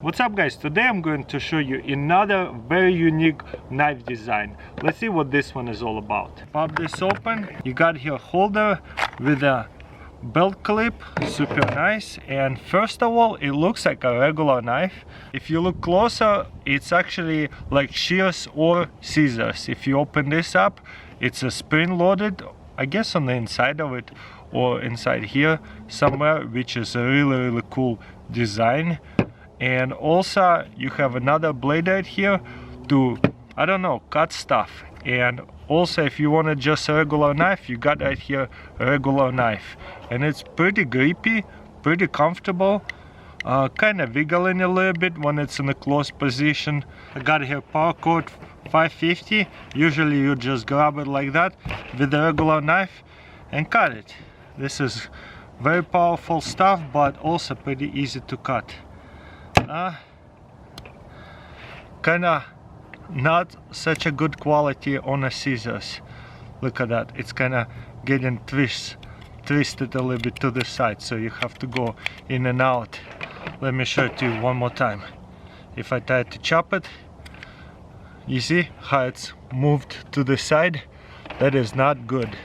What's up guys, today I'm going to show you another very unique knife design. Let's see what this one is all about. Pop this open, you got here a holder with a belt clip, super nice. And first of all, it looks like a regular knife. If you look closer, it's actually like shears or scissors. If you open this up, it's a spring loaded, I guess on the inside of it or inside here somewhere, which is a really cool design. And also you have another blade right here to, I don't know, cut stuff. And also if you want just a regular knife, you got right here a regular knife. And it's pretty grippy, pretty comfortable, kind of wiggling a little bit when it's in a closed position. I got here power cord 550. Usually you just grab it like that with a regular knife and cut it. This is very powerful stuff, but also pretty easy to cut. Kinda not such a good quality on the scissors. Look at that, it's kinda getting twisted a little bit to the side, so you have to go in and out. Let me show it to you one more time. If I try to chop it, you see how it's moved to the side? That is not good.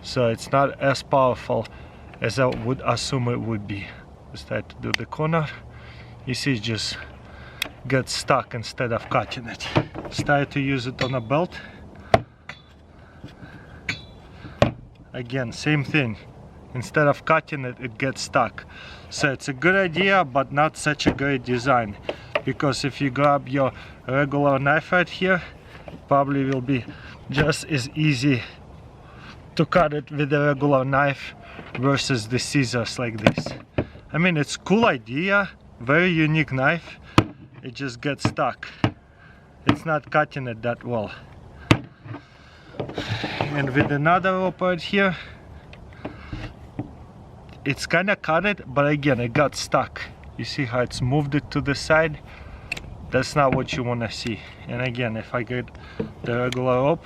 So it's not as powerful as I would assume it would be. Let's try to do the corner. You see, it just gets stuck instead of cutting it. Start to use it on a belt. Again, same thing. Instead of cutting it, it gets stuck. So it's a good idea, but not such a great design. Because if you grab your regular knife right here, probably will be just as easy to cut it with a regular knife versus the scissors like this. I mean, it's a cool idea. Very unique knife. It just gets stuck. It's not cutting it that well. And with another rope right here, it's kind of cut it, but again it got stuck. You see how it's moved it to the side? That's not what you want to see. And again, if I get the regular rope,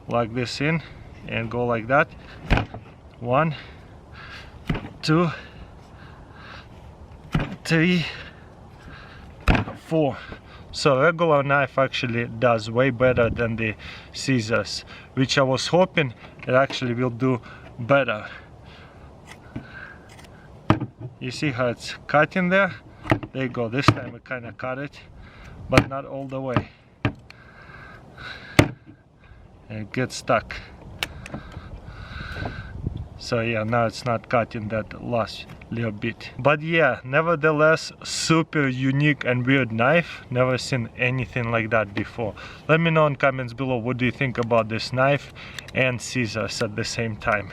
lock this in and go like that, 1, 2, 3, 4. So regular knife actually does way better than the scissors, which I was hoping it actually will do better. You see how it's cutting there? There you go. This time it kind of cut it, but not all the way. And it gets stuck. So yeah, now it's not cutting that last little bit. But yeah, nevertheless, super unique and weird knife. Never seen anything like that before. Let me know in comments below, what do you think about this knife and scissors at the same time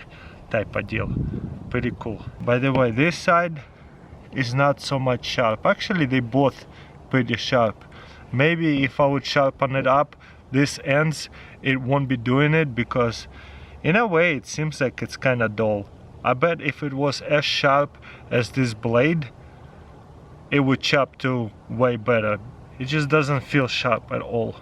type of deal. Pretty cool. By the way, this side is not so much sharp. Actually, they both pretty sharp. Maybe if I would sharpen it up, this ends, it won't be doing it, because in a way it seems like it's kind of dull. I bet if it was as sharp as this blade, it would chop too way better. It just doesn't feel sharp at all.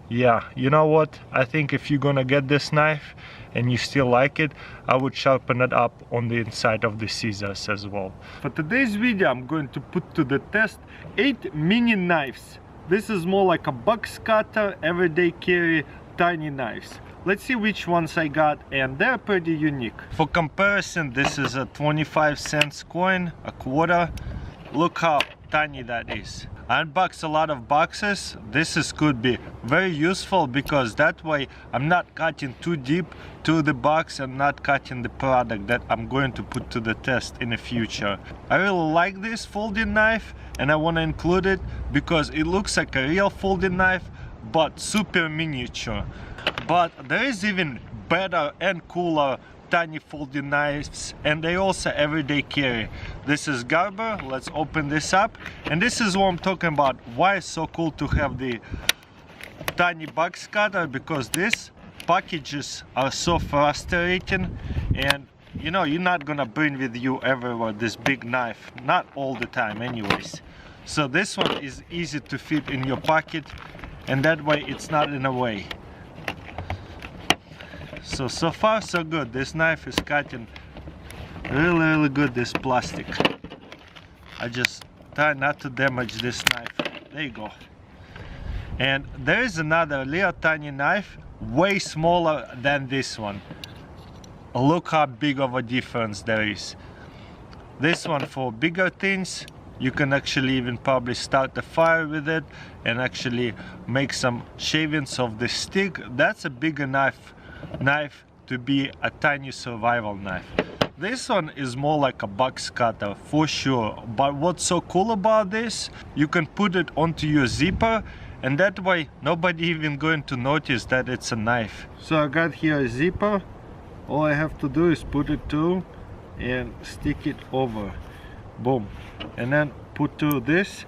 Yeah, you know what? I think if you're gonna get this knife and you still like it, I would sharpen it up on the inside of the scissors as well. For today's video, I'm going to put to the test 8 mini knives. This is more like a box cutter, everyday carry, tiny knives. Let's see which ones I got, and they're pretty unique. For comparison, this is a 25-cent coin, a quarter. Look how tiny that is. I unboxed a lot of boxes. This could be very useful, because that way I'm not cutting too deep to the box and not cutting the product that I'm going to put to the test in the future. I really like this folding knife, and I want to include it because it looks like a real folding knife, but super miniature. But there is even better and cooler tiny folding knives, and they also everyday carry. This is Garber. Let's open this up, and this is what I'm talking about. Why it's so cool to have the tiny box cutter, because these packages are so frustrating, and you know, you're not gonna bring with you everywhere this big knife, not all the time anyways. So this one is easy to fit in your pocket, and that way it's not in a way. So far so good. This knife is cutting really good, this plastic. I just try not to damage this knife. There you go. And there is another little tiny knife, way smaller than this one. Look how big of a difference there is. This one for bigger things. You can actually even probably start a fire with it and actually make some shavings of the stick. That's a bigger knife to be a tiny survival knife. This one is more like a box cutter for sure. But what's so cool about this, you can put it onto your zipper, and that way nobody even going to notice that it's a knife. So I got here a zipper. All I have to do is put it through and stick it over. Boom. And then put through this,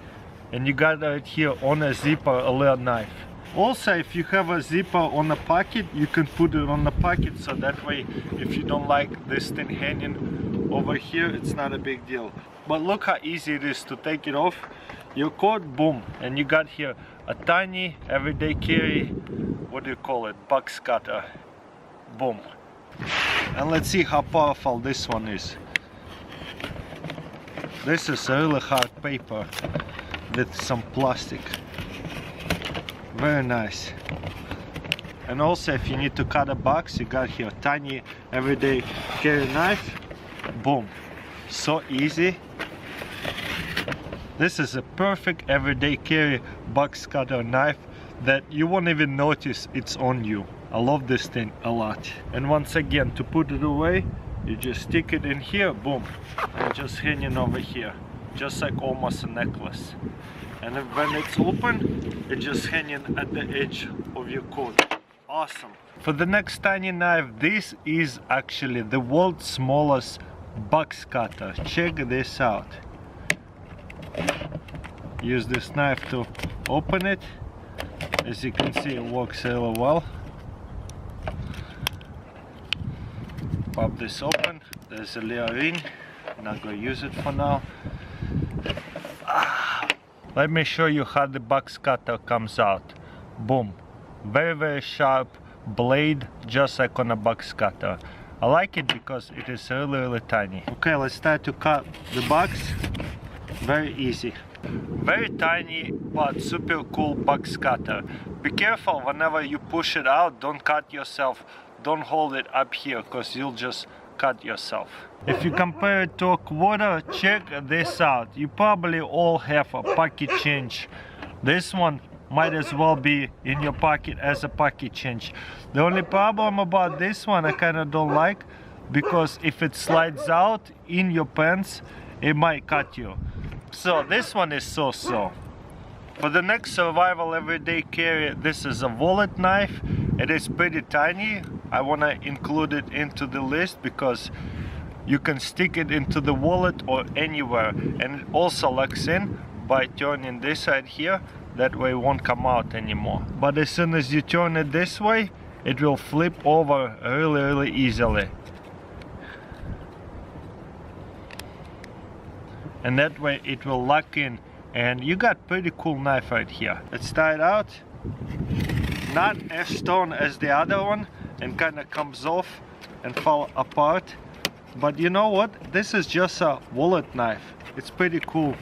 and you got right here on a zipper a little knife. Also, if you have a zipper on a pocket, you can put it on the pocket, so that way if you don't like this thing hanging over here, it's not a big deal. But look how easy it is to take it off your cord. Boom. And you got here a tiny everyday carry, what do you call it, box cutter. Boom. And let's see how powerful this one is. This is a really hard paper with some plastic. Very nice. And also, if you need to cut a box, you got here a tiny everyday carry knife. Boom. So easy. This is a perfect everyday carry box cutter knife that you won't even notice it's on you. I love this thing a lot. And once again, to put it away, you just stick it in here, boom, and just hanging over here, just like almost a necklace. And then when it's open, it's just hanging at the edge of your coat. Awesome. For the next tiny knife, this is actually the world's smallest box cutter. Check this out. Use this knife to open it. As you can see, it works really well. Pop this open. There's a little ring. I'm not going to use it for now. Let me show you how the box cutter comes out. Boom. Very, very sharp blade, just like on a box cutter. I like it because it is really, really tiny. Okay, let's start to cut the box. Very easy. Very tiny but super cool box cutter. Be careful whenever you push it out, don't cut yourself. Don't hold it up here because you'll just cut yourself. If you compare it to a quarter, check this out. You probably all have a pocket change. This one might as well be in your pocket as a pocket change. The only problem about this one I kind of don't like, because if it slides out in your pants, it might cut you. So this one is so-so. For the next survival everyday carry, this is a wallet knife. It is pretty tiny. I want to include it into the list because you can stick it into the wallet or anywhere, and it also locks in by turning this side here. That way it won't come out anymore. But as soon as you turn it this way, it will flip over really, really easily. And that way it will lock in, and you got pretty cool knife right here. Let's try it out. Not as strong as the other one and kind of comes off and fall apart, but you know what, this is just a wallet knife. It's pretty cool.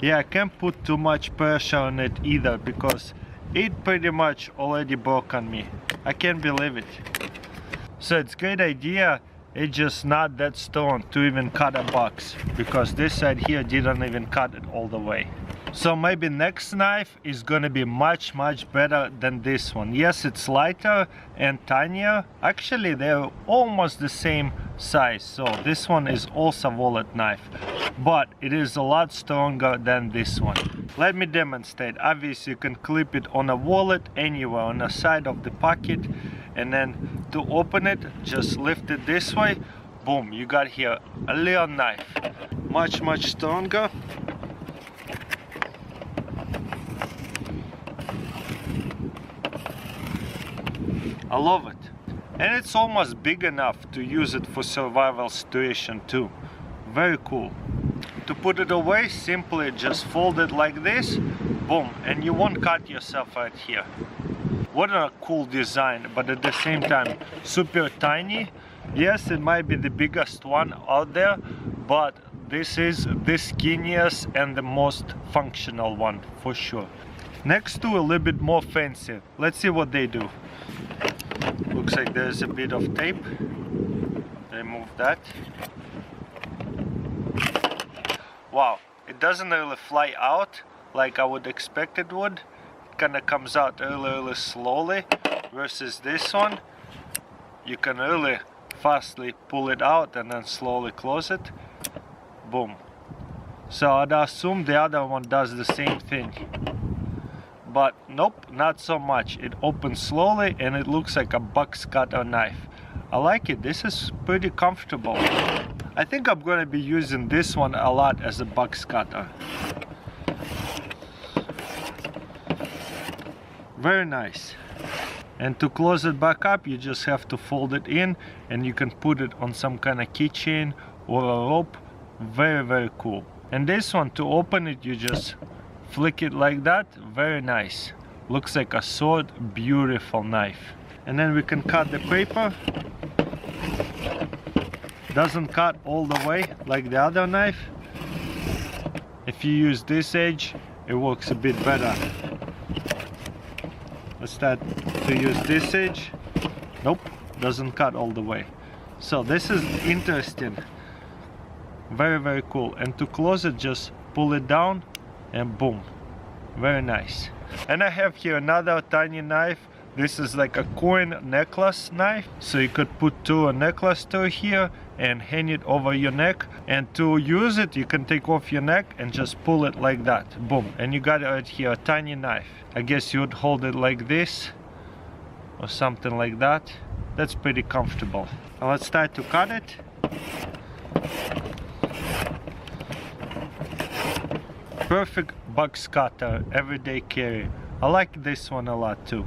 Yeah, I can't put too much pressure on it either because it pretty much already broke on me. I can't believe it. So it's a great idea. It's just not that strong to even cut a box, because this side here didn't even cut it all the way. So maybe next knife is gonna be much better than this one. Yes, it's lighter and tinier. Actually, they're almost the same size. So this one is also a wallet knife, but it is a lot stronger than this one. Let me demonstrate. Obviously, you can clip it on a wallet anywhere on the side of the pocket, and then to open it, just lift it this way. Boom, you got here a little knife, much stronger. I love it. And it's almost big enough to use it for survival situation too. Very cool. To put it away, simply just fold it like this. Boom, and you won't cut yourself right here. What a cool design, but at the same time super tiny. Yes, it might be the biggest one out there, but this is the skinniest and the most functional one for sure. Next to a little bit more fancy. Let's see what they do. Looks like there's a bit of tape. Remove that. Wow, it doesn't really fly out like I would expect it would. It kind of comes out really slowly, versus this one you can really fastly pull it out and then slowly close it. Boom. So I'd assume the other one does the same thing, but nope, not so much. It opens slowly and it looks like a box cutter knife. I like it. This is pretty comfortable. I think I'm going to be using this one a lot as a box cutter. Very nice. And to close it back up, you just have to fold it in, and you can put it on some kind of keychain or a rope. Very cool. And this one, to open it, you just flick it like that. Very nice. Looks like a sword. Beautiful knife. And then we can cut the paper. Doesn't cut all the way like the other knife. If you use this edge, it works a bit better. Let's start to use this edge. Nope, doesn't cut all the way. So this is interesting. Very cool. And to close it, just pull it down and boom. Very nice. And I have here another tiny knife. This is like a coin necklace knife, so you could put a necklace to here and hang it over your neck. And to use it, you can take off your neck and just pull it like that. Boom. And you got right here a tiny knife. I guess you would hold it like this or something like that. That's pretty comfortable. Now let's start to cut it. Perfect box cutter, everyday carry. I like this one a lot too.